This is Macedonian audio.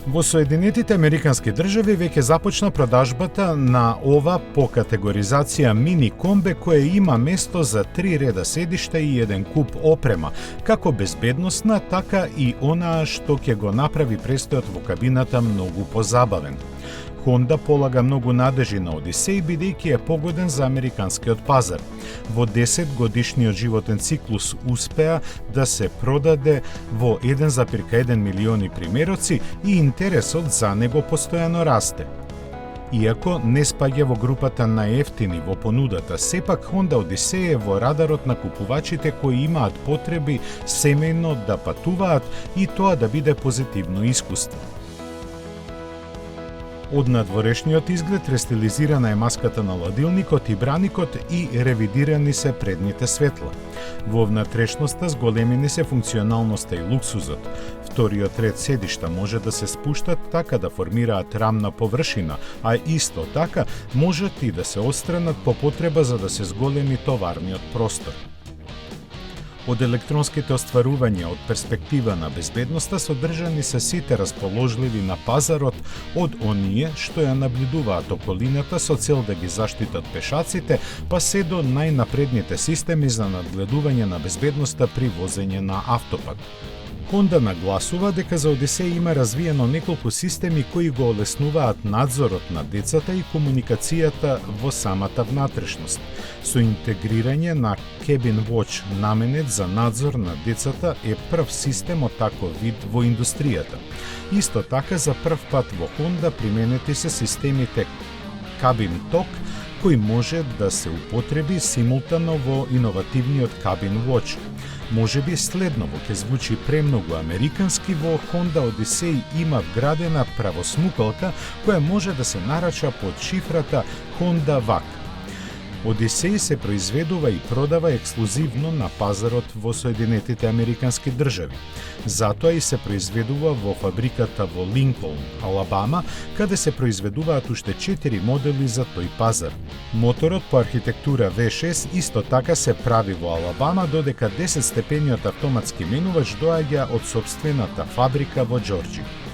Во Соединетите Американски држави веќе започна продажбата на ова по категоризација мини комбе кое има место за 3 реда седишта и еден куп опрема, како безбедносна, така и онаа што ќе го направи престојот во кабината многу позабавен. Honda полага многу надежи на Одисеј бидејќи е погоден за американскиот пазар. Во 10 годишниот животен циклус успеа да се продаде во 1,1 милиони примероци и интересот за него постојано расте. Иако не спаѓа во групата најевтини во понудата, сепак Honda Одисеј е во радарот на купувачите кои имаат потреби семејно да патуваат и тоа да биде позитивно искуство. Од надворешниот изглед рестилизирана е маската на ладилникот и браникот и ревидирани се предните светла. Во внатрешноста зголемени се функционалноста и луксузот. Вториот ред седишта може да се спуштат така да формираат рамна површина, а исто така можат и да се отстранат по потреба за да се зголеми товарниот простор. Од електронските остварувања од перспектива на безбедноста содржани се сите расположливи на пазарот од оние што ја наблюдуваат околината со цел да ги заштитат пешаците, па се до најнапредните системи за надгледување на безбедноста при возење на автопат. Honda нагласува дека за Одисеј има развиено неколку системи кои го олеснуваат надзорот на децата и комуникацијата во самата внатрешност. Со интегрирање на Cabin Watch наменет за надзор на децата е прв систем од таков вид во индустријата. Исто така за прв пат во Honda применети се системите Cabin Talk, кој може да се употреби симултано во иновативниот Cabin Watch. Може би следново ќе звучи премногу американски, во Honda Одисеј има вградена правосмукалка која може да се нарача под шифрата Honda VAC. Одисеј се произведува и продава ексклузивно на пазарот во Соединетите Американски држави. Затоа и се произведува во фабриката во Линколн, Алабама, каде се произведуваат уште 4 модели за тој пазар. Моторот по архитектура V6 исто така се прави во Алабама, додека 10-степениот автоматски менувач доаѓа од сопствената фабрика во Џорџија.